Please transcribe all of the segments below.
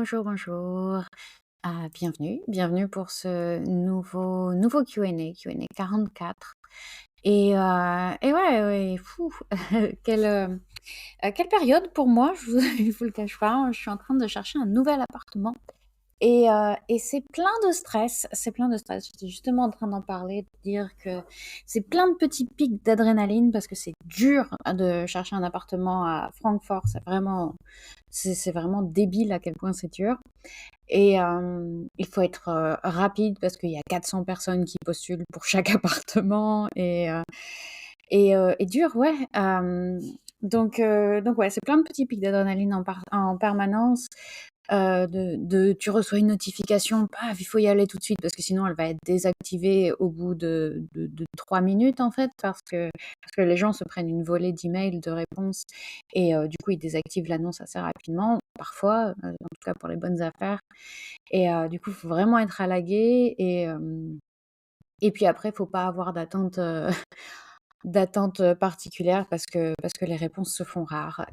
bonjour, bonjour. Bienvenue pour ce nouveau Q&A 44. Et ouais, ouais, fou, quelle période pour moi, je vous le cache pas, hein, je suis en train de chercher un nouvel appartement. Et c'est plein de stress, c'est plein de stress. J'étais justement en train d'en parler, de dire que c'est plein de petits pics d'adrénaline parce que c'est dur de chercher un appartement à Francfort. C'est vraiment débile à quel point c'est dur. Et il faut être rapide parce qu'il y a 400 personnes qui postulent pour chaque appartement et dur, ouais. Donc ouais, c'est plein de petits pics d'adrénaline en permanence. Tu reçois une notification, paf, il faut y aller tout de suite parce que sinon elle va être désactivée au bout de 3 minutes en fait parce que les gens se prennent une volée d'emails, de réponses et du coup ils désactivent l'annonce assez rapidement, parfois, en tout cas pour les bonnes affaires et du coup il faut vraiment être à l'aguet et puis après il faut pas avoir d'attente, d'attente particulière parce que les réponses se font rares.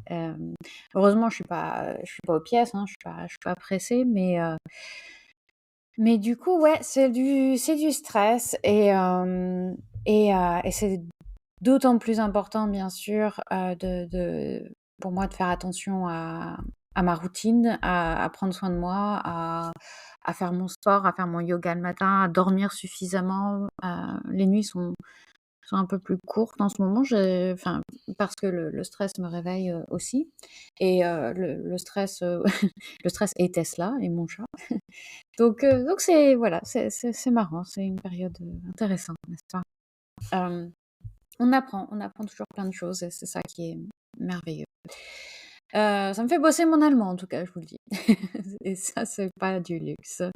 Heureusement, je suis pas aux pièces, hein, je suis pas pressée, mais du coup, ouais, c'est du stress et c'est d'autant plus important, bien sûr, pour moi de faire attention à ma routine, à prendre soin de moi, à faire mon sport, à faire mon yoga le matin, à dormir suffisamment. Les nuits sont un peu plus courtes en ce moment, enfin, parce que le stress me réveille, aussi et le stress, le stress et Tesla et mon chat. Donc c'est voilà, c'est marrant, c'est une période, intéressante, n'est-ce pas? Hem, on apprend toujours plein de choses et c'est ça qui est merveilleux. Ça me fait bosser mon allemand en tout cas, je vous le dis et ça, c'est pas du luxe. OK,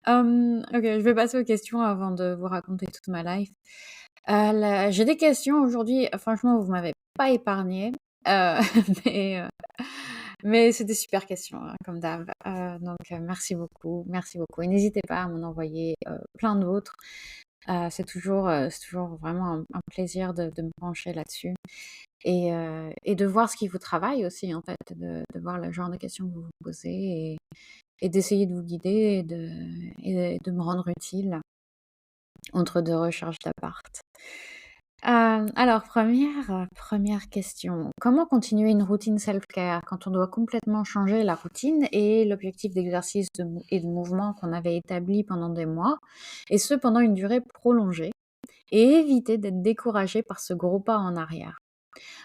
je vais passer aux questions avant de vous raconter toute ma life. J'ai des questions aujourd'hui, franchement, vous m'avez pas épargnée, heu, mais heu, mais c'est des super questions, hein, comme d'hab. Donc merci beaucoup et n'hésitez pas à m'en envoyer, plein d'autres. C'est toujours vraiment un plaisir de me pencher là-dessus et de voir ce qui vous travaille aussi, en fait, de voir le genre de questions que vous vous posez et d'essayer de vous guider et de me rendre utile entre 2 recherches d'appart. Alors première question. Comment continuer une routine self-care quand on doit complètement changer la routine et l'objectif d'exercice et de mouvement qu'on avait établi pendant des mois, et ce pendant une durée prolongée, et éviter d'être découragé par ce gros pas en arrière?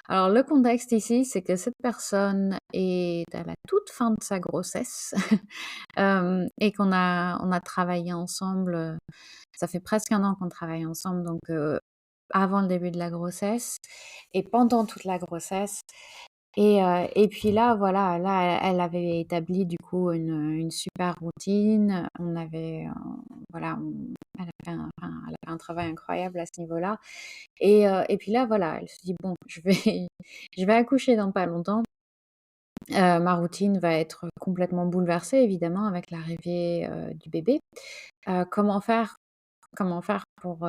Alors le contexte ici, c'est que cette personne est à la toute fin de sa grossesse, et on a travaillé ensemble, ça fait presque un an qu'on travaille ensemble, donc avant le début de la grossesse et pendant toute la grossesse et puis là, voilà, là, elle avait établi du coup une super routine. On avait, voilà, elle a fait un travail incroyable à ce niveau-là et puis là, voilà, elle se dit: «Bon, je vais je vais accoucher dans pas longtemps, ma routine va être complètement bouleversée évidemment avec l'arrivée, du bébé. Comment faire pour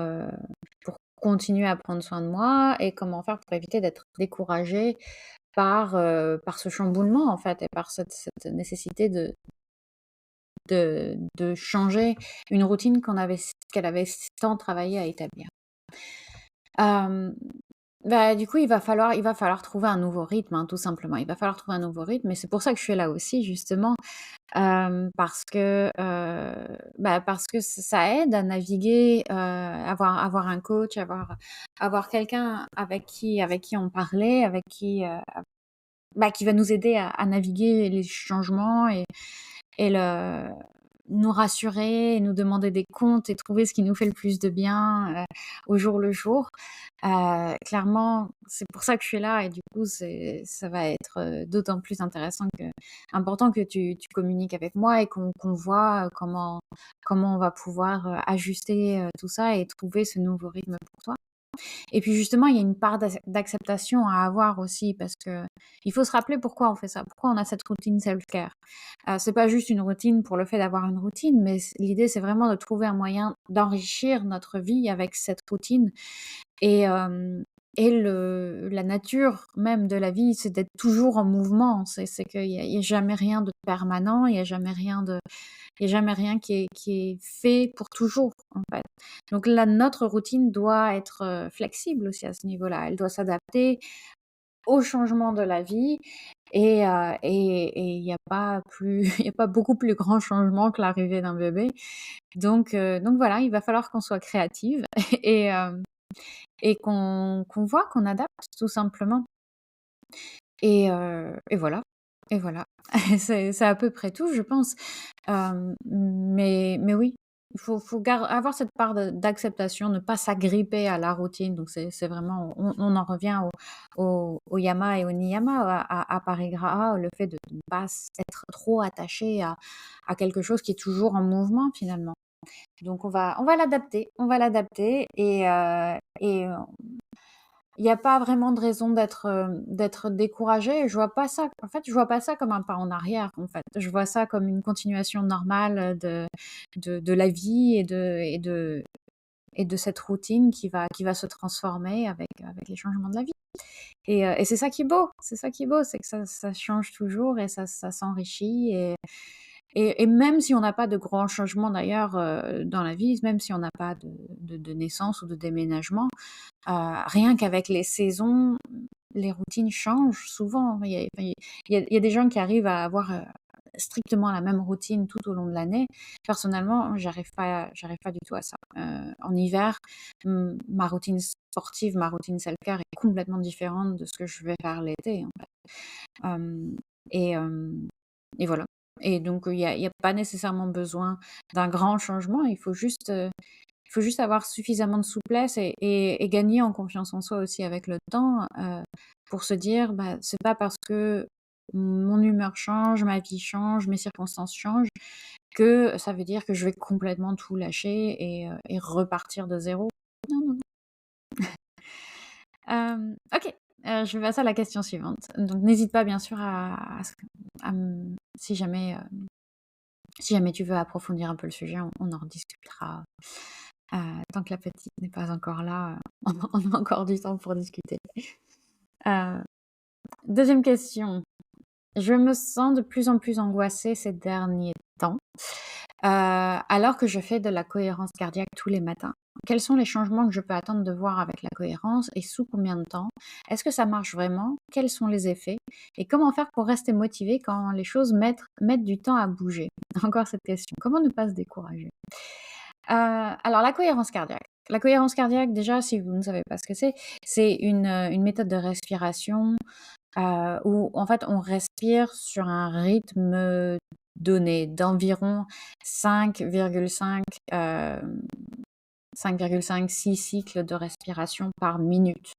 continuer à prendre soin de moi et comment faire pour éviter d'être découragée par ce chamboulement, en fait, et par cette nécessité de changer une routine qu'elle avait tant travaillé à établir. Hem, Bah, du coup, il va falloir trouver un nouveau rythme, hein, tout simplement. Il va falloir trouver un nouveau rythme et c'est pour ça que je suis là aussi justement, parce que ça aide à naviguer, avoir un coach, avoir quelqu'un avec qui en parler, qui va nous aider à naviguer les changements et nous rassurer et nous demander des comptes et trouver ce qui nous fait le plus de bien, au jour le jour. Clairement, c'est pour ça que je suis là et du coup, ça va être, d'autant plus important que tu communiques avec moi et qu'on voit, comment on va pouvoir, ajuster, tout ça et trouver ce nouveau rythme pour toi. Et puis justement, il y a une part d'acceptation à avoir aussi parce que il faut se rappeler pourquoi on fait ça, pourquoi on a cette routine self-care. C'est pas juste une routine pour le fait d'avoir une routine, mais l'idée, c'est vraiment de trouver un moyen d'enrichir notre vie avec cette routine et la nature même de la vie, c'est d'être toujours en mouvement. C'est qu'il y a jamais rien de permanent, il y a jamais rien qui est fait pour toujours, en fait. Donc là, notre routine doit être, flexible aussi à ce niveau-là. Elle doit s'adapter au changement de la vie et il y a pas plus il y a pas beaucoup plus grand changement que l'arrivée d'un bébé. Donc voilà, il va falloir qu'on soit créative et hem et qu'on voit, qu'on adapte tout simplement et voilà et voilà. C'est à peu près tout, je pense. Mais oui, il faut avoir cette part d'acceptation, ne pas s'agripper à la routine. Donc c'est vraiment on en revient au yama et au niyama, à parigraha, le fait de ne pas être trop attaché à quelque chose qui est toujours en mouvement finalement. Donc on va l'adapter et il y a pas vraiment de raison d'être découragé. Je vois pas ça comme un pas en arrière, en fait. Je vois ça comme une continuation normale de la vie et de cette routine qui va se transformer avec les changements de la vie. Et c'est ça qui est beau, c'est ça qui est beau, c'est que ça change toujours et ça s'enrichit et même si on n'a pas de grands changements d'ailleurs, dans la vie, même si on n'a pas de naissance ou de déménagement, rien qu'avec les saisons, les routines changent souvent. Il y a des gens qui arrivent à avoir, strictement la même routine tout au long de l'année. Personnellement, j'arrive pas du tout à ça. En hiver, ma routine sportive, ma routine self-care est complètement différente de ce que je vais faire l'été, en fait. Hem et hem et voilà et donc il y a pas nécessairement besoin d'un grand changement. Il faut juste avoir suffisamment de souplesse et gagner en confiance en soi aussi avec le temps, pour se dire: «Bah, c'est pas parce que mon humeur change, ma vie change, mes circonstances changent, que ça veut dire que je vais complètement tout lâcher et repartir de zéro. Non, non, non. OK, je vais passer à la question suivante. Donc n'hésite pas bien sûr si jamais tu veux approfondir un peu le sujet, on en rediscutera. Tant que la petite n'est pas encore là, on a encore du temps pour discuter. Heu, 2e question. Je me sens de plus en plus angoissée ces derniers temps, alors que je fais de la cohérence cardiaque tous les matins. Quels sont les changements que je peux attendre de voir avec la cohérence et sous combien de temps? Est-ce que ça marche vraiment? Quels sont les effets? Et comment faire pour rester motivée quand les choses mettent du temps à bouger? Encore cette question. Comment ne pas se décourager? Alors la cohérence cardiaque. La cohérence cardiaque, déjà, si vous ne savez pas ce que c'est une méthode de respiration, où en fait on respire sur un rythme donné d'environ 5,5, 5,5-6 cycles de respiration par minute.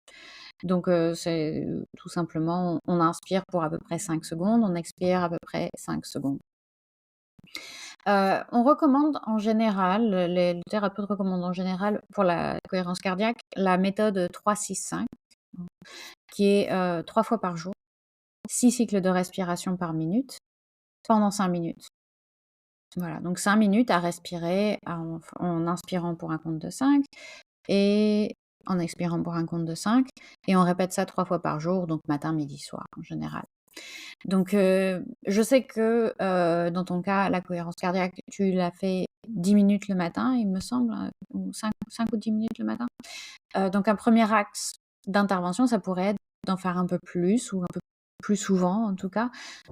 Donc c'est tout simplement, on inspire pour à peu près 5 secondes, on expire à peu près 5 secondes. On recommande en général, les thérapeutes recommandent en général pour la cohérence cardiaque, la méthode 3-6-5, qui est, 3 fois par jour, 6 cycles de respiration par minute, pendant 5 minutes. Voilà, donc 5 minutes à respirer en inspirant pour un compte de 5 et en expirant pour un compte de 5 et on répète ça 3 fois par jour, donc matin, midi, soir en général. Donc je sais que, dans ton cas, la cohérence cardiaque, tu l'as fait 10 minutes le matin, il me semble, ou 5 ou 10 minutes le matin. Donc un premier axe d'intervention, ça pourrait être d'en faire un peu plus ou un peu plus souvent en tout cas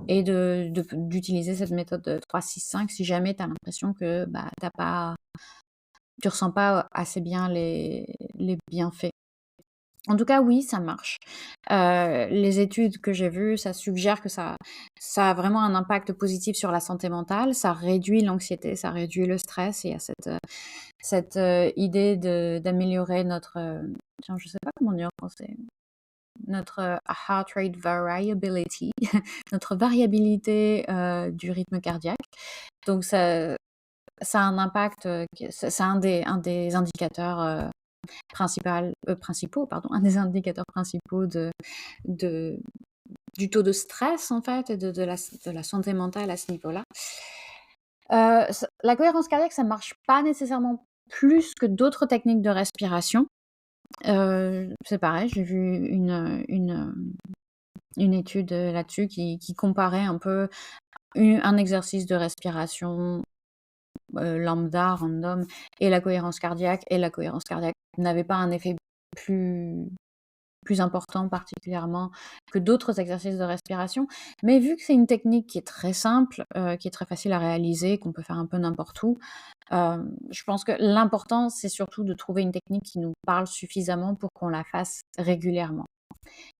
et d'utiliser cette méthode de 3-6-5 si jamais tu as l'impression que, bah, tu ressens pas assez bien les bienfaits. En tout cas, oui, ça marche. Les études que j'ai vues, ça suggère que ça a vraiment un impact positif sur la santé mentale. Ça réduit l'anxiété, ça réduit le stress. Il y a cette idée d'améliorer notre, tiens, je sais pas comment dire en français, notre, heart rate variability, notre variabilité, du rythme cardiaque. Donc ça a un impact, c'est un des indicateurs, principaux, pardon, un des indicateurs principaux de du taux de stress en fait et de la santé mentale à ce niveau-là. La cohérence cardiaque, ça marche pas nécessairement plus que d'autres techniques de respiration. C'est pareil, j'ai vu une étude, là-dessus qui comparait un peu un exercice de respiration, lambda, random et la cohérence cardiaque, et la cohérence cardiaque n'avait pas un effet plus important particulièrement que d'autres exercices de respiration. Mais vu que c'est une technique qui est très simple, qui est très facile à réaliser, qu'on peut faire un peu n'importe où, je pense que l'important, c'est surtout de trouver une technique qui nous parle suffisamment pour qu'on la fasse régulièrement.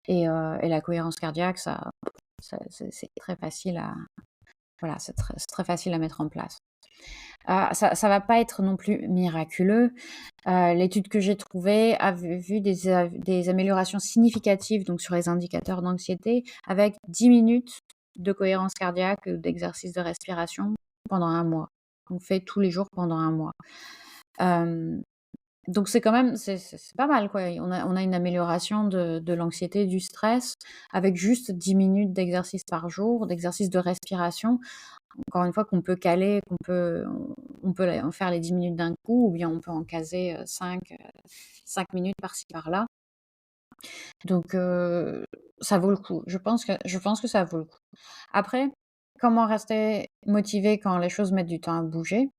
Et la cohérence cardiaque, c'est très facile à voilà, c'est très facile à mettre en place. Ça va pas être non plus miraculeux. L'étude que j'ai trouvée a vu des améliorations significatives donc sur les indicateurs d'anxiété avec 10 minutes de cohérence cardiaque ou d'exercice de respiration pendant un mois. On fait tous les jours pendant un mois. Hem, donc c'est quand même c'est pas mal quoi. On a une amélioration de l'anxiété, du stress avec juste 10 minutes d'exercice par jour, d'exercice de respiration. Encore une fois qu'on peut caler, on peut en faire les 10 minutes d'un coup ou bien on peut en caser, 5 minutes par-ci par-là. Donc ça vaut le coup. Je pense que ça vaut le coup. Après, comment rester motivé quand les choses mettent du temps à bouger?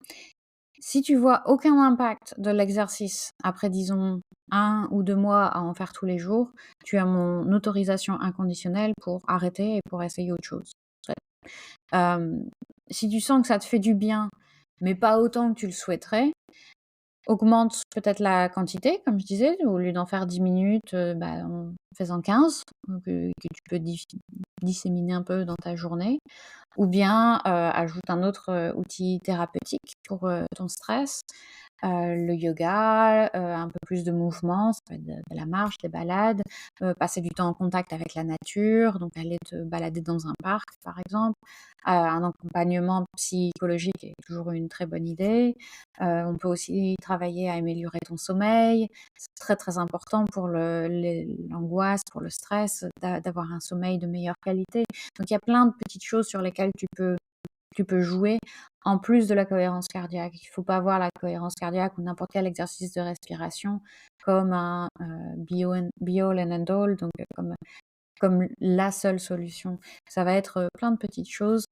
Si tu vois aucun impact de l'exercice après disons 1 ou 2 mois à en faire tous les jours, tu as mon autorisation inconditionnelle pour arrêter et pour essayer autre chose. Hem, Si tu sens que ça te fait du bien, mais pas autant que tu le souhaiterais, augmente peut-être la quantité, comme je disais, au lieu d'en faire 10 minutes, en fais-en 15, que tu peux disséminer un peu dans ta journée. Ou bien, ajoute un autre, outil thérapeutique pour, ton stress, le yoga, un peu plus de mouvement, ça peut être de la marche, des balades, passer du temps en contact avec la nature, donc aller te balader dans un parc, par exemple. Un accompagnement psychologique est toujours une très bonne idée. On peut aussi travailler à améliorer ton sommeil. C'est très, très important pour l'angoisse, pour le stress, d'avoir un sommeil de meilleure qualité. Donc il y a plein de petites choses sur lesquelles tu peux jouer en plus de la cohérence cardiaque. Il ne faut pas voir la cohérence cardiaque ou n'importe quel exercice de respiration comme un be all and end all, donc comme la seule solution. Ça va être plein de petites choses.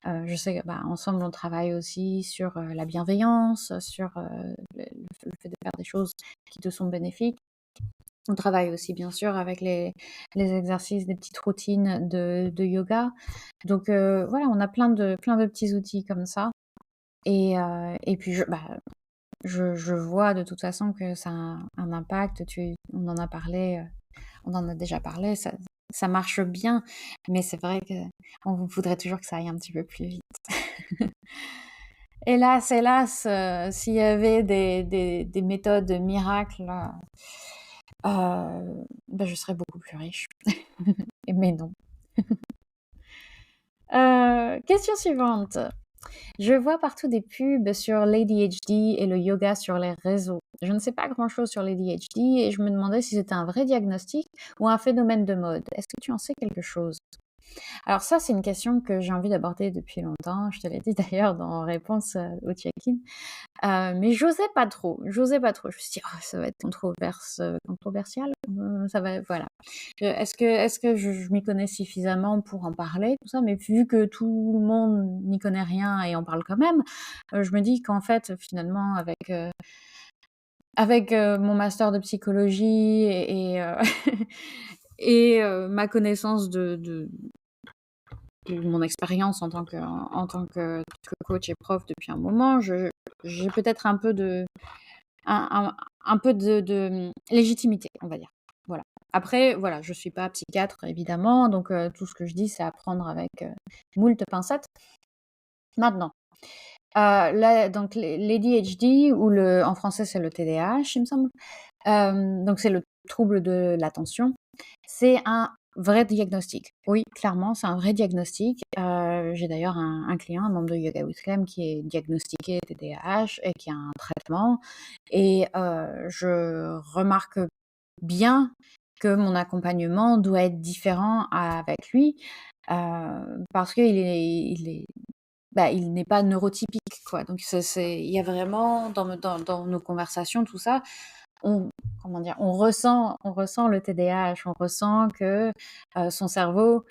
Je sais que ensemble, on travaille aussi sur la bienveillance, sur le fait de faire des choses qui te sont bénéfiques. On travaille aussi bien sûr avec les exercices, des petites routines de yoga. Donc voilà, on a plein de petits outils comme ça et puis je vois de toute façon que ça a un impact. On en a parlé, on en a déjà parlé, ça marche bien, mais c'est vrai qu'on voudrait toujours que ça aille un petit peu plus vite. Hélas, s'il y avait des méthodes miracles, je serais beaucoup plus riche. Mais non. Question suivante. Je vois partout des pubs sur l'ADHD et le yoga sur les réseaux. Je ne sais pas grand-chose sur l'ADHD et je me demandais si c'était un vrai diagnostic ou un phénomène de mode. Est-ce que tu en sais quelque chose? Alors ça, c'est une question que j'ai envie d'aborder depuis longtemps. Je te l'ai dit d'ailleurs dans réponse au check-in. Mais j'osais pas trop. Je me suis dit: «Oh, ça va être controversial, ça va» voilà. Est-ce que je m'y connais suffisamment pour en parler, tout ça? Mais vu que tout le monde n'y connaît rien et en parle quand même, je me dis qu'en fait, finalement, avec mon master de psychologie et ma connaissance de mon expérience en tant que coach et prof depuis un moment, j'ai peut-être un peu de légitimité, on va dire. Voilà. Après, voilà, je suis pas psychiatre évidemment, donc tout ce que je dis, c'est à prendre avec, moult pincettes. Maintenant, donc l'ADHD ou en français, c'est le TDAH, il me semble. Donc c'est le trouble de l'attention. C'est un vrai diagnostic. Oui, clairement, c'est un vrai diagnostic. J'ai d'ailleurs un client, un membre de Yoga with Clem qui est diagnostiqué TDAH et qui a un traitement et je remarque bien que mon accompagnement doit être différent avec lui, parce qu'il n'est pas neurotypique, quoi. Donc il y a vraiment dans nos conversations, tout ça, on comment dire? On ressent le TDAH, on ressent que, son cerveau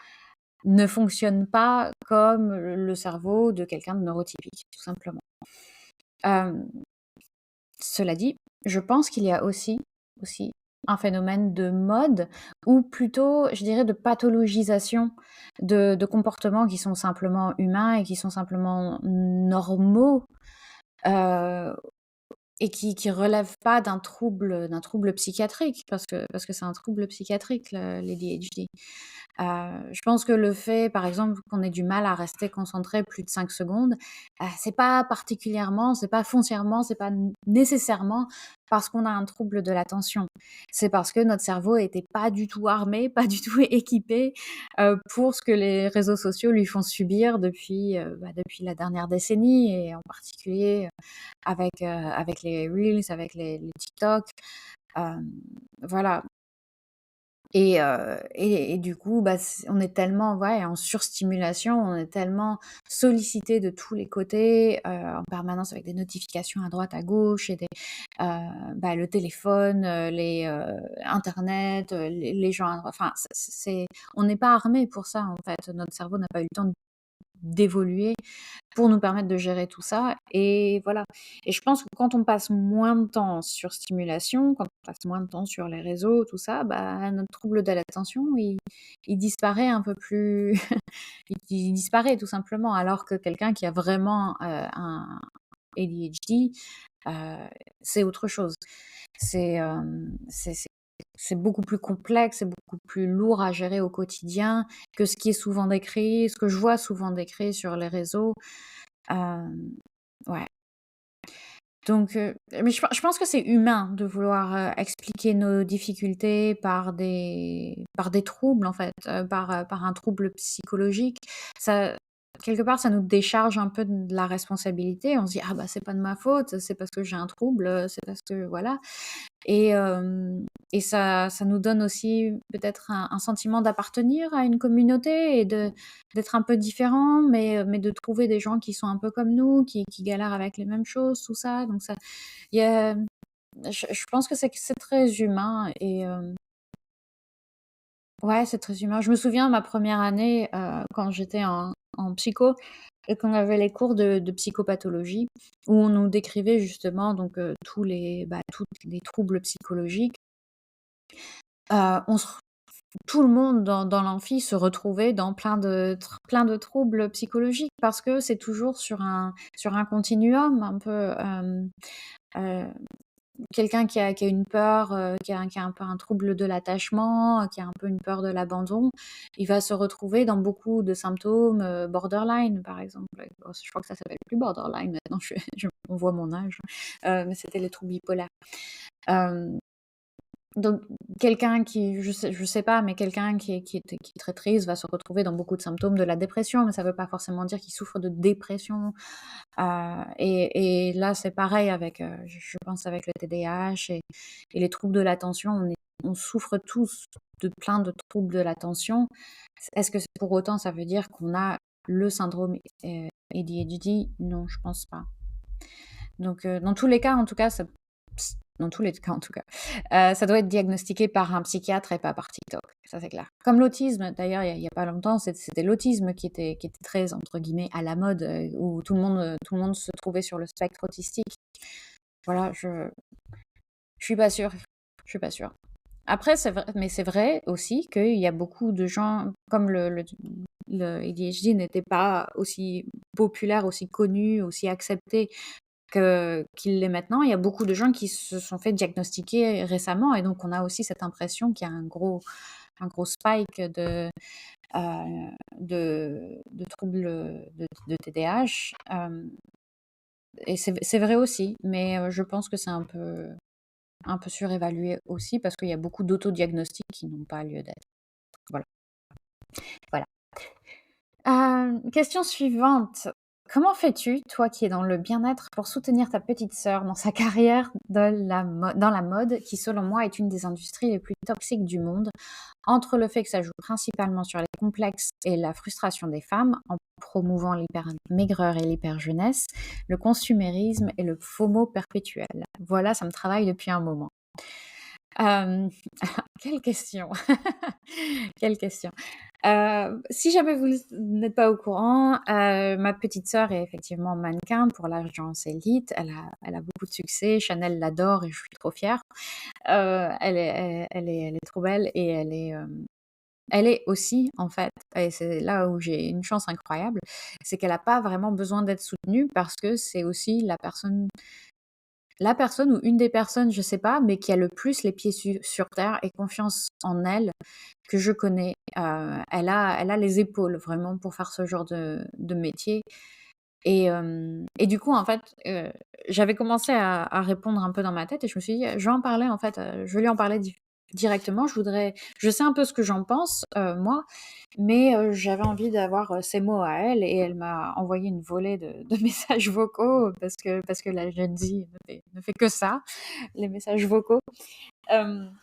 ne fonctionne pas comme le cerveau de quelqu'un de neurotypique, tout simplement. Hem, Cela dit, je pense qu'il y a aussi un phénomène de mode ou plutôt, je dirais, de pathologisation de comportements qui sont simplement humains et qui sont simplement normaux, heu et qui relèvent pas d'un trouble psychiatrique parce que c'est un trouble psychiatrique le l'ADHD. Je pense que le fait, par exemple, qu'on ait du mal à rester concentré plus de 5 secondes, c'est pas foncièrement, c'est pas nécessairement parce qu'on a un trouble de l'attention. C'est parce que notre cerveau était pas du tout armé, pas du tout équipé, pour ce que les réseaux sociaux lui font subir depuis la dernière décennie et en particulier, avec les reels, avec les TikTok, hem, voilà. Et du coup, bah, on est tellement, ouais, en surstimulation, on est tellement sollicité de tous les côtés, en permanence avec des notifications à droite, à gauche et heu, le téléphone, internet, les gens à droite, enfin, on n'est pas armé pour ça, en fait. Notre cerveau n'a pas eu le temps d'évoluer pour nous permettre de gérer tout ça et voilà. Et je pense que quand on passe moins de temps sur stimulation, quand on passe moins de temps sur les réseaux, tout ça, bah, notre trouble de l'attention, il disparaît un peu plus il disparaît tout simplement. Alors que quelqu'un qui a vraiment, un ADHD, heu, c'est autre chose. C'est beaucoup plus complexe, c'est beaucoup plus lourd à gérer au quotidien que ce qui est souvent décrit, ce que je vois souvent décrit sur les réseaux. Hem, ouais, donc mais je pense que c'est humain de vouloir, expliquer nos difficultés par des troubles, en fait, par un trouble psychologique. Ça Quelque part, ça nous décharge un peu de la responsabilité. On se dit: «Ah bah, c'est pas de ma faute, c'est parce que j'ai un trouble, c'est parce que voilà». Et ça nous donne aussi peut-être un sentiment d'appartenir à une communauté et d'être un peu différent, mais de trouver des gens qui sont un peu comme nous, qui galèrent avec les mêmes choses, tout ça. Donc ça, il y a je pense que c'est très humain ouais, c'est très humain. Je me souviens ma première année, quand j'étais en psycho et qu'on avait les cours de psychopathologie où on nous décrivait justement donc tous les troubles psychologiques. On se Tout le monde dans l'amphi se retrouvait dans plein de troubles psychologiques parce que c'est toujours sur un continuum un peu, heu, quelqu'un qui a une peur, qui a un peu un trouble de l'attachement, qui a un peu une peur de l'abandon, il va se retrouver dans beaucoup de symptômes, borderline, par exemple. Je crois que ça s'appelle plus borderline maintenant, on voit mon âge, mais c'était les troubles bipolaires. Hem Donc quelqu'un qui je sais pas, mais quelqu'un qui est très triste va se retrouver dans beaucoup de symptômes de la dépression, mais ça veut pas forcément dire qu'il souffre de dépression. Et là, c'est pareil avec, je pense avec le TDAH et les troubles de l'attention, on souffre tous de plein de troubles de l'attention. Est-ce que pour autant ça veut dire qu'on a le syndrome, ADHD? Non, je pense pas. Donc, dans tous les cas, en tout cas, dans tous les cas, en tout cas, ça doit être diagnostiqué par un psychiatre et pas par TikTok, ça c'est clair. Comme l'autisme, d'ailleurs, il y a pas longtemps, c'était l'autisme qui était très, entre guillemets, «à la mode», où tout le monde se trouvait sur le spectre autistique. Voilà, je suis pas sûre, je suis pas sûre. Après, c'est vrai aussi qu'il y a beaucoup de gens, comme le ADHD n'était pas aussi populaire, aussi connu, aussi accepté qu'il l'est maintenant. Il y a beaucoup de gens qui se sont fait diagnostiquer récemment et donc on a aussi cette impression qu'il y a un gros spike de troubles, de TDAH, et c'est vrai aussi, mais je pense que c'est un peu surévalué aussi parce qu'il y a beaucoup d'autodiagnostics qui n'ont pas lieu d'être. Voilà, voilà. Question suivante. Comment fais-tu, toi qui es dans le bien-être, pour soutenir ta petite sœur dans sa carrière dans la mode, qui selon moi est une des industries les plus toxiques du monde, entre le fait que ça joue principalement sur les complexes et la frustration des femmes, en promouvant l'hyper-maigreur et l'hyper-jeunesse, le consumérisme et le FOMO perpétuel. Voilà, ça me travaille depuis un moment. Hem, quelle question! Quelle question! Si jamais vous n'êtes pas au courant, ma petite sœur est effectivement mannequin pour l'agence Elite. Elle a beaucoup de succès. Chanel l'adore et je suis trop fière. Elle est trop belle et elle est aussi, en fait, et c'est là où j'ai une chance incroyable, c'est qu'elle a pas vraiment besoin d'être soutenue parce que c'est aussi la personne ou une des personnes, je sais pas, mais qui a le plus les pieds sur terre et confiance en elle que je connais. Elle a les épaules vraiment pour faire ce genre de métier et du coup, en fait, j'avais commencé à répondre un peu dans ma tête et je me suis dit: «Je vais en parler, en fait, je vais lui en parler directement. Je sais un peu ce que j'en pense, moi, mais j'avais envie d'avoir, ses mots à elle» et elle m'a envoyé une volée de messages vocaux parce que la Gen Z ne fait que ça, les messages vocaux. Hem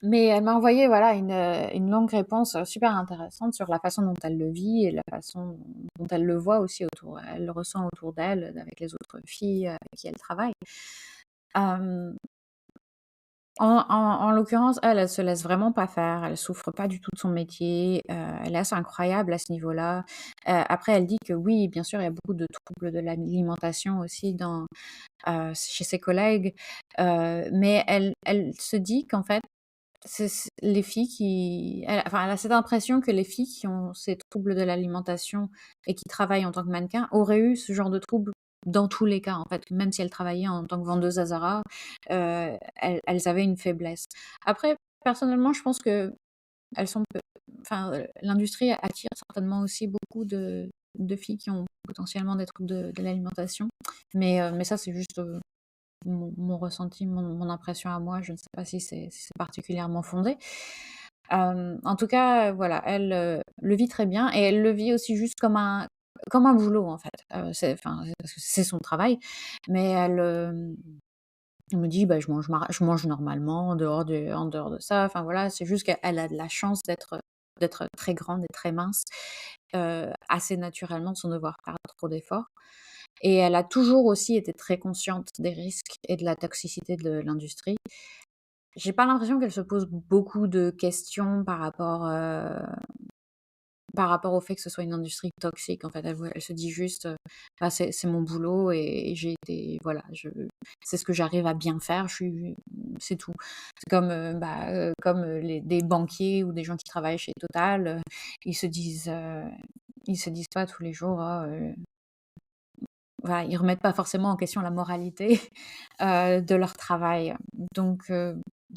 mais elle m'a envoyé, voilà, une longue réponse, super intéressante sur la façon dont elle le vit et la façon dont elle le voit aussi elle le ressent autour d'elle, avec les autres filles avec qui elle travaille. Hem, en l'occurrence, elle se laisse vraiment pas faire, elle souffre pas du tout de son métier, elle est assez incroyable à ce niveau-là. Après elle dit que oui, bien sûr, il y a beaucoup de troubles de l'alimentation aussi chez ses collègues, mais elle se dit qu'en fait c'est les filles elle a cette impression que les filles qui ont ces troubles de l'alimentation et qui travaillent en tant que mannequin auraient eu ce genre de troubles dans tous les cas, en fait. Même si elles travaillaient en tant que vendeuses à Zara, elles avaient une faiblesse. Après, personnellement, je pense qu'elles sont peu enfin, l'industrie attire certainement aussi beaucoup de filles qui ont potentiellement des troubles de l'alimentation. Mais ça, c'est juste, mon ressenti, mon impression à moi, je ne sais pas si c'est particulièrement fondé. En tout cas, voilà, elle, le vit très bien et elle le vit aussi juste comme un boulot, en fait. Parce que c'est son travail, mais elle me dit: «Bah, je mange normalement en dehors de ça». Enfin voilà, c'est juste qu'elle a de la chance d'être très grande et très mince, assez naturellement sans devoir faire trop d'efforts. Et elle a toujours aussi été très consciente des risques et de la toxicité de l'industrie. J'ai pas l'impression qu'elle se pose beaucoup de questions par rapport au fait que ce soit une industrie toxique. En fait, elle se dit juste, «Bah, c'est mon boulot et j'ai été voilà, c'est ce que j'arrive à bien faire, c'est tout». C'est comme, les des banquiers ou des gens qui travaillent chez Total, ils se disent, heu, ils se disent pas tous les jours: «Oh, voilà, ils remettent pas forcément en question la moralité, de leur travail. Donc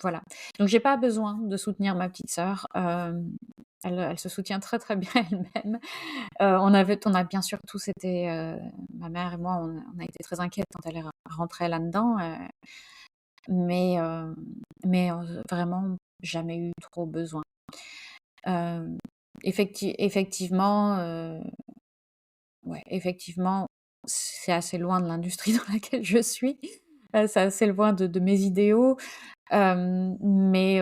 voilà. Donc j'ai pas besoin de soutenir ma petite sœur, elle se soutient très, très bien elle-même. On a bien sûr tous été, ma mère et moi, on a été très inquiètes quand elle est rentrée là-dedans, mais vraiment jamais eu trop besoin. Hem, effectivement, ouais, effectivement, c'est assez loin de l'industrie dans laquelle je suis. C'est assez loin de mes idéaux, mais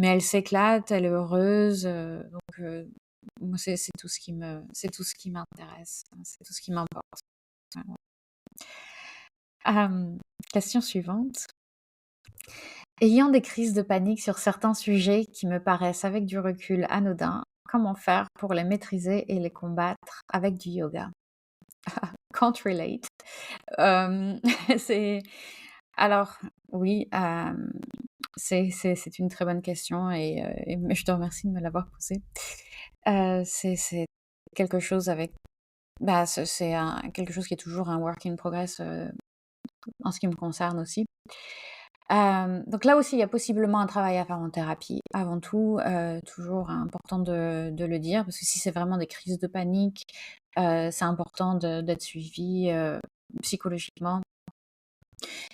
elle s'éclate, elle est heureuse, donc moi c'est tout ce qui m'intéresse, hein, c'est tout ce qui m'importe. Voilà. Question suivante. Ayant des crises de panique sur certains sujets qui me paraissent avec du recul anodins, comment faire pour les maîtriser et les combattre avec du yoga? Can't relate. Hem, c'est alors oui, c'est une très bonne question et je te remercie de me l'avoir posée. C'est quelque chose avec bah, c'est quelque chose qui est toujours un work in progress, en ce qui me concerne aussi. Donc là aussi, il y a possiblement un travail à faire en thérapie. Avant tout, toujours important de le dire parce que si c'est vraiment des crises de panique, c'est important d'être suivi, psychologiquement.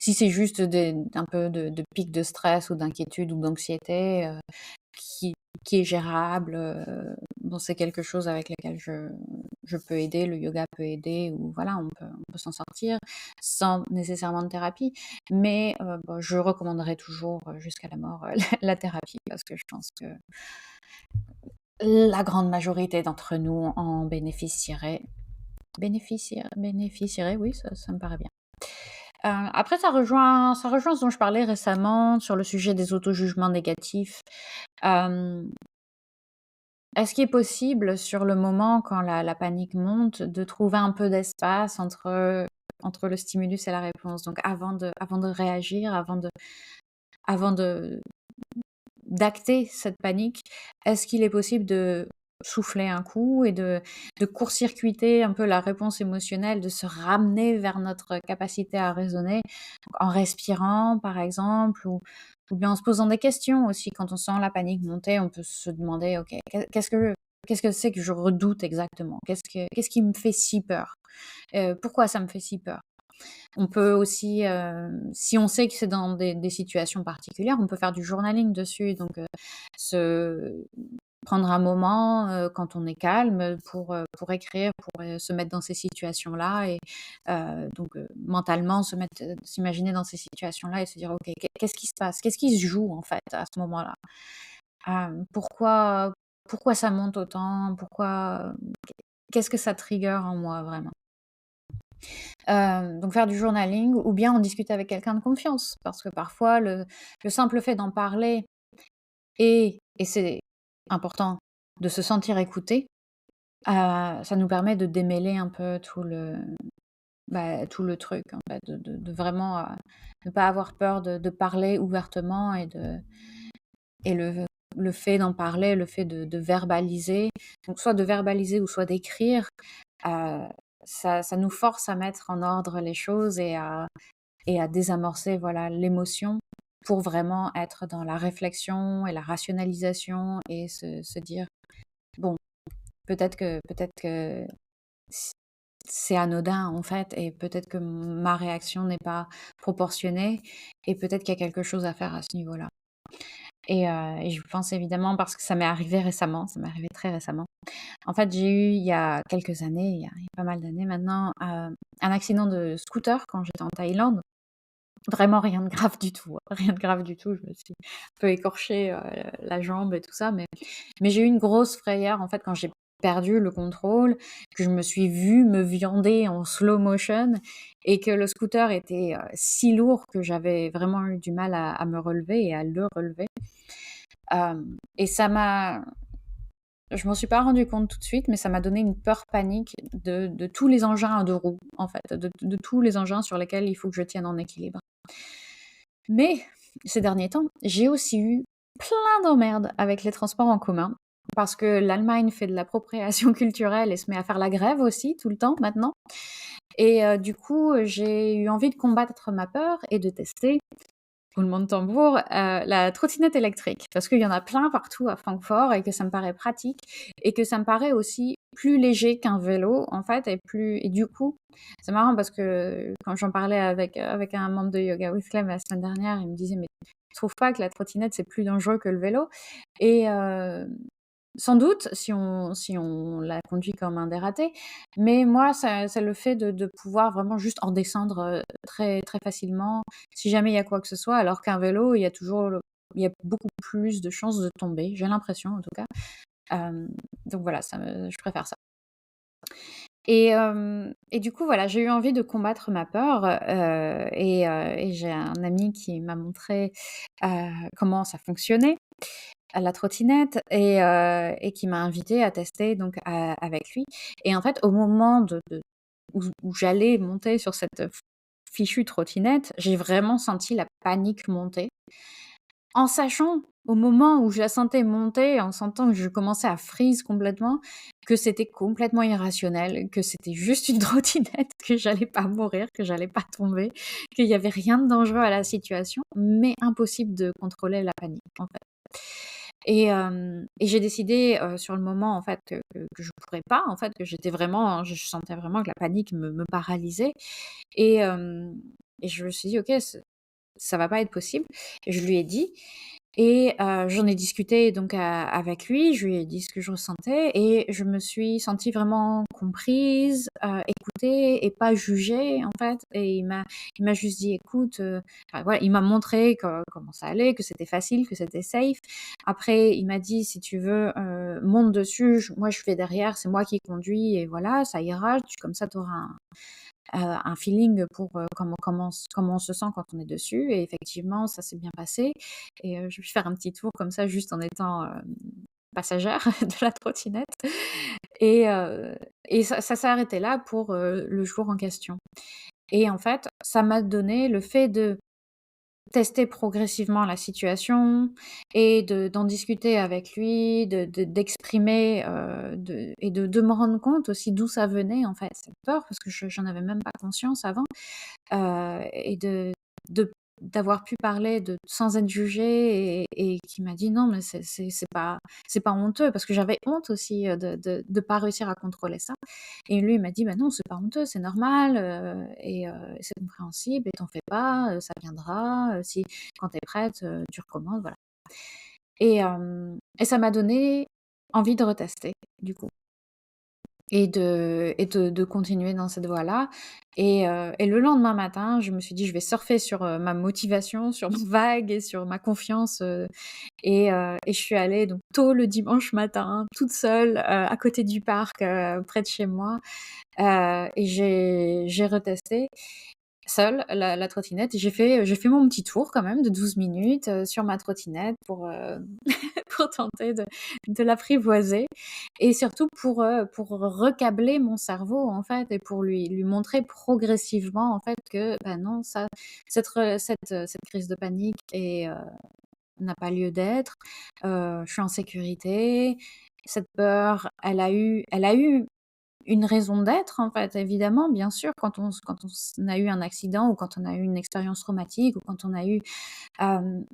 Si c'est juste un peu de pics de stress ou d'inquiétude ou d'anxiété, qui qui est gérable, bon, c'est quelque chose avec lequel je peux aider, le yoga peut aider ou voilà, on peut s'en sortir sans nécessairement de thérapie. Mais, bah, je recommanderais toujours, jusqu'à la mort, la thérapie parce que je pense que la grande majorité d'entre nous en bénéficierait, oui, ça me paraît bien. Après ça rejoint ce dont je parlais récemment sur le sujet des auto-jugements négatifs. Hem, Est-ce qu'il est possible sur le moment quand la panique monte de trouver un peu d'espace entre le stimulus et la réponse? Donc avant de réagir, avant de d'acter cette panique, est-ce qu'il est possible de souffler un coup et de court-circuiter un peu la réponse émotionnelle, de se ramener vers notre capacité à raisonner, en respirant par exemple, ou bien en se posant des questions aussi. Quand on sent la panique monter, on peut se demander: «OK, qu'est-ce que c'est que je redoute exactement? Qu'est-ce qui me fait si peur? Pourquoi ça me fait si peur?» On peut aussi, si on sait que c'est dans des situations particulières, on peut faire du journaling dessus. Donc, se prendre un moment, quand on est calme, pour écrire, pour, se mettre dans ces situations-là et donc, mentalement s'imaginer dans ces situations-là et se dire: «OK, qu'est-ce qui se passe? Qu'est-ce qui se joue, en fait, à ce moment-là? Pourquoi ça monte autant? Qu'est-ce que ça trigger en moi vraiment?» Donc faire du journaling ou bien en discuter avec quelqu'un de confiance. Parce que parfois le simple fait d'en parler et c'est important de se sentir écouté, ça nous permet de démêler un peu tout le truc en fait, de vraiment, ne pas avoir peur de parler ouvertement et le fait d'en parler, le fait de verbaliser, donc soit de verbaliser ou soit d'écrire, heu, ça nous force à mettre en ordre les choses et à désamorcer, voilà, l'émotion pour vraiment être dans la réflexion et la rationalisation et se dire: «Bon, peut-être que c c'est anodin, en fait, et peut-être que ma réaction n'est pas proportionnée et peut-être qu'il y a quelque chose à faire à ce niveau-là». Et je pense évidemment parce que ça m'est arrivé récemment, ça m'est arrivé très récemment. En fait, j'ai eu il y a quelques années, il y a pas mal d'années maintenant, un accident de scooter quand j'étais en Thaïlande. Vraiment rien de grave du tout, hein, rien de grave du tout. Je me suis un peu écorché, la jambe et tout ça, mais j'ai eu une grosse frayeur, en fait, quand j'ai perdu le contrôle, que je me suis vue me viander en slow motion et que le scooter était, si lourd que j'avais vraiment eu du mal à me relever et à le relever. Et je m'en suis pas rendu compte tout de suite, mais ça m'a donné une peur panique de tous les engins à 2 roues, en fait, de tous les engins sur lesquels il faut que je tienne en équilibre. Mais ces derniers temps, j'ai aussi eu plein d'emmerdes avec les transports en commun parce que l'Allemagne fait de l'appropriation culturelle et se met à faire la grève aussi tout le temps maintenant. Et du coup, j'ai eu envie de combattre ma peur et de tester, roulement de tambour, la trottinette électrique. Parce qu'il y en a plein partout à Francfort et que ça me paraît pratique et que ça me paraît aussi plus léger qu'un vélo, en fait, et du coup, c'est marrant parce que quand j'en parlais avec un membre de Yoga with Clem la semaine dernière, il me disait: «Mais tu trouves pas que la trottinette, c'est plus dangereux que le vélo?» Et sans doute, si on la conduit comme un dératé, mais moi, c'est le fait de pouvoir vraiment juste en descendre, très, très facilement, si jamais il y a quoi que ce soit, alors qu'un vélo, il y a beaucoup plus de chances de tomber, j'ai l'impression en tout cas. Hem, donc voilà, je préfère ça. Et du coup, voilà, j'ai eu envie de combattre ma peur, et j'ai un ami qui m'a montré, heu, comment ça fonctionnait à la trottinette et qui m'a invitée à tester donc avec lui. Et en fait, au moment où j'allais monter sur cette fichue trottinette, j'ai vraiment senti la panique monter. En sachant, au moment où je la sentais monter, en sentant que je commençais à freeze complètement, que c'était complètement irrationnel, que c'était juste une trottinette, que j'allais pas mourir, que j'allais pas tomber, qu'il y avait rien de dangereux à la situation, mais impossible de contrôler la panique, en fait. Et j'ai décidé, sur le moment, en fait, que je pourrais pas, en fait, que je sentais vraiment que la panique me paralysait et hem et je me suis dit: «OK, ça va pas être possible». Et je lui ai dit et j'en ai discuté donc avec lui, je lui ai dit ce que je ressentais et je me suis sentie vraiment comprise, écoutée et pas jugée, en fait. Et il m'a juste dit: «Écoute», enfin voilà, il m'a montré comment ça allait, que c'était facile, que c'était safe. Après, il m'a dit: «Si tu veux, monte dessus, moi je fais derrière, c'est moi qui conduis et voilà, ça ira, comme ça tu auras un feeling pour, comment on se sent quand on est dessus et effectivement, ça s'est bien passé et je vais faire un petit tour comme ça juste en étant, passagère de la trottinette et heu et ça s'est arrêté là pour, le jour en question et en fait, ça m'a donné le fait de tester progressivement la situation et d'en discuter avec lui, d'exprimer, de me rendre compte aussi d'où ça venait en fait, cette peur parce que j'en avais même pas conscience avant, et de d'avoir pu parler sans être jugée et qui m'a dit: «Non mais c'est pas honteux» parce que j'avais honte aussi, de pas réussir à contrôler ça et lui il m'a dit: «Bah non, c'est pas honteux, c'est normal, c'est compréhensible et t'en fais pas, ça viendra, si quand tu es prête, tu recommences», voilà et ça m'a donné envie de retester du coup. Et de continuer dans cette voie-là et le lendemain matin, je me suis dit: «Je vais surfer sur, ma motivation, sur ma vague et sur ma confiance», et je suis allée donc tôt le dimanche matin, toute seule, à côté du parc, près de chez moi, et j'ai retesté seule la trottinette et j'ai fait mon petit tour quand même de 12 minutes, sur ma trottinette pour, pour tenter de l'apprivoiser et surtout pour recabler mon cerveau, en fait et pour lui montrer progressivement, en fait, que, bah, non, ça cette crise de panique n'a pas lieu d'être. Je suis en sécurité. Cette peur, elle a eu une raison d'être, en fait, évidemment, bien sûr, quand on a eu un accident ou quand on a eu une expérience traumatique ou hem,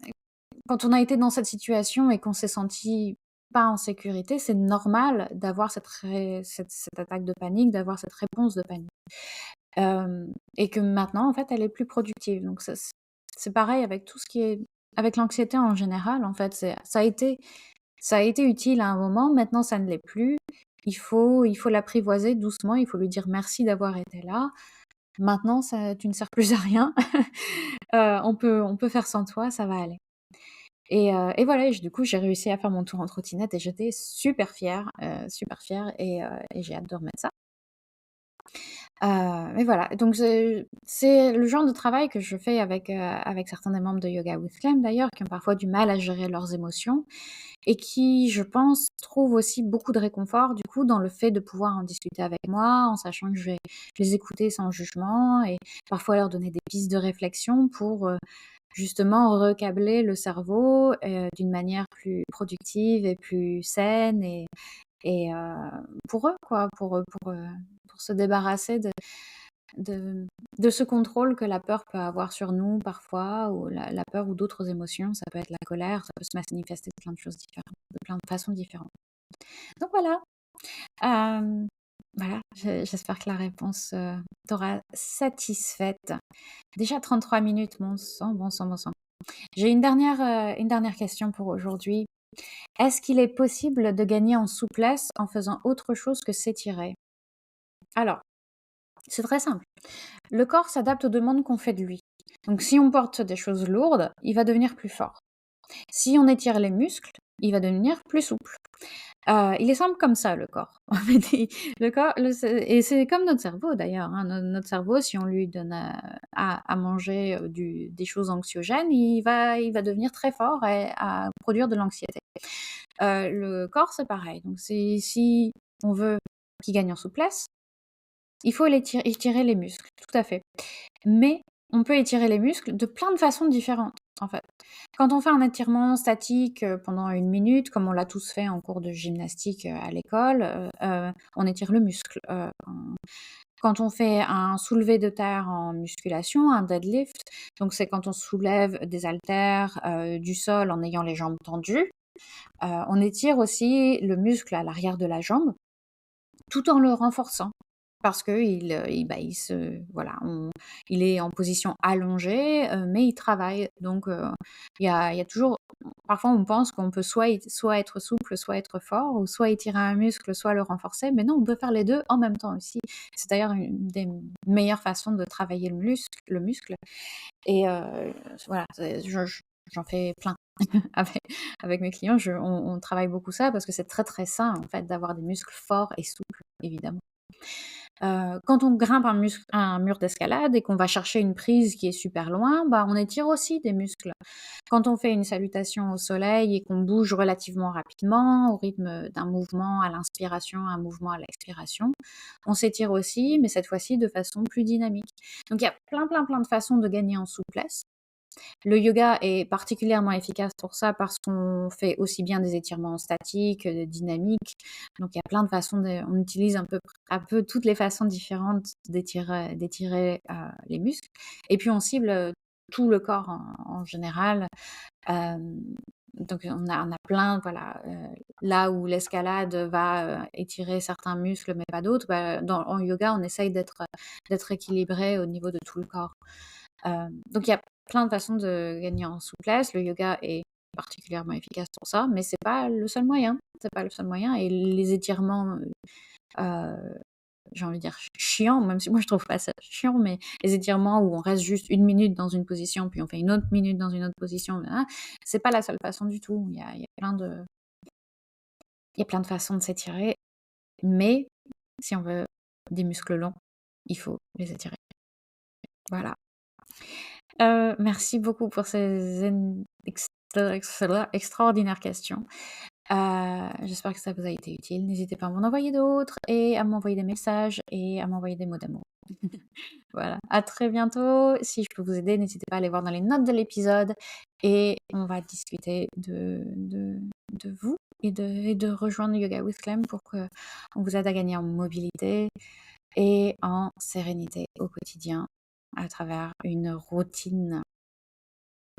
quand on a été dans cette situation et qu'on s'est senti pas en sécurité, c'est normal d'avoir cette attaque de panique, d'avoir cette réponse de panique. Et que maintenant, en fait, elle est plus productive. Donc c'est pareil avec tout ce qui est avec l'anxiété en général, en fait, ça a été utile à un moment, maintenant ça ne l'est plus. Il faut l'apprivoiser doucement, il faut lui dire merci d'avoir été là. Maintenant ça tu ne sers plus à rien, on peut faire sans toi, ça va aller. Et voilà et du coup, j'ai réussi à faire mon tour en trottinette et j'étais super fière et j'ai hâte de remettre ça. Mais voilà, donc c'est le genre de travail que je fais avec certains des membres de Yoga with Clem d'ailleurs, qui ont parfois du mal à gérer leurs émotions et qui, je pense, trouvent aussi beaucoup de réconfort, du coup, dans le fait de pouvoir en discuter avec moi, en sachant que je vais les écouter sans jugement et parfois leur donner des pistes de réflexion pour, justement recabler le cerveau, d'une manière plus productive et plus saine et pour eux quoi, pour se débarrasser de de ce contrôle que la peur peut avoir sur nous parfois ou la peur ou d'autres émotions. Ça peut être la colère, ça peut se manifester de plein de choses différentes, de plein de façons différentes. Donc voilà, hem, voilà, j'espère que la réponse, t'aura satisfaite. Déjà 33 minutes, mon sang, bon sang, bon sang. J'ai une dernière question pour aujourd'hui. Est-ce qu'il est possible de gagner en souplesse en faisant autre chose que s'étirer? Alors, c'est très simple. Le corps s'adapte aux demandes qu'on fait de lui. Donc si on porte des choses lourdes, il va devenir plus fort. Si on étire les muscles, il va devenir plus souple. Il est simple comme ça le corps. En fait, le corps et c'est comme notre cerveau d'ailleurs, hein. Notre cerveau, si on lui donne à manger, des choses anxiogènes, il va devenir très fort et à produire de l'anxiété. Le corps, c'est pareil. Donc si on veut qu'il gagne en souplesse, il faut étirer les muscles, tout à fait. Mais on peut étirer les muscles de plein de façons différentes, en fait. Quand on fait un étirement statique, pendant 1 minute, comme on l'a tous fait en cours de gymnastique, à l'école, on étire le muscle. Quand on fait un soulevé de terre en musculation, un deadlift, donc c'est quand on soulève des haltères, du sol en ayant les jambes tendues, on étire aussi le muscle à l'arrière de la jambe, tout en le renforçant. Parce qu'il se voilà, il est en position allongée, mais il travaille. Donc il y a toujours parfois on pense qu'on peut soit être souple, soit être fort ou soit étirer un muscle, soit le renforcer, mais non, on peut faire les 2 en même temps aussi. C'est d'ailleurs une des meilleures façons de travailler le muscle et voilà, j'en fais plein avec mes clients. On travaille beaucoup ça parce que c'est très, très sain en fait d'avoir des muscles forts et souples, évidemment. Quand on grimpe un mur d'escalade et qu'on va chercher une prise qui est super loin, bah, on étire aussi des muscles. Quand on fait une salutation au soleil et qu'on bouge relativement rapidement, au rythme d'un mouvement à l'inspiration, un mouvement à l'expiration, on s'étire aussi, mais cette fois-ci de façon plus dynamique. Donc il y a plein de façons de gagner en souplesse. Le yoga est particulièrement efficace pour ça parce qu'on fait aussi bien des étirements statiques, dynamiques. Donc il y a plein de façons on utilise un peu toutes les façons différentes d'étirer, les muscles et puis on cible, tout le corps en général. Hem, donc on a plein voilà, là où l'escalade va, étirer certains muscles mais pas d'autres, bah, en yoga, on essaye d'être équilibré au niveau de tout le corps. Donc il y a plein de façons de gagner en souplesse. Le yoga est particulièrement efficace pour ça, mais c'est pas le seul moyen. C'est pas le seul moyen et les étirements, j'ai envie de dire chiants, même si moi je trouve pas ça chiant, mais les étirements où on reste juste 1 minute dans une position, puis on fait une autre minute dans une autre position, c'est pas la seule façon du tout. Il y a plein de façons de s'étirer, mais si on veut des muscles longs, il faut les étirer. Voilà. Merci beaucoup pour ces extraordinaires questions. J'espère que ça vous a été utile. N'hésitez pas à m'en envoyer d'autres et à m'envoyer des messages et à m'envoyer des mots d'amour. Voilà, à très bientôt. Si je peux vous aider, n'hésitez pas à aller voir dans les notes de l'épisode et on va discuter de vous et de rejoindre Yoga with Clem pour qu'on vous aide à gagner en mobilité et en sérénité au quotidien à travers une routine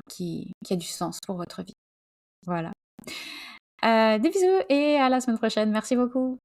qui a du sens pour votre vie. Voilà. Des bisous et à la semaine prochaine. Merci beaucoup.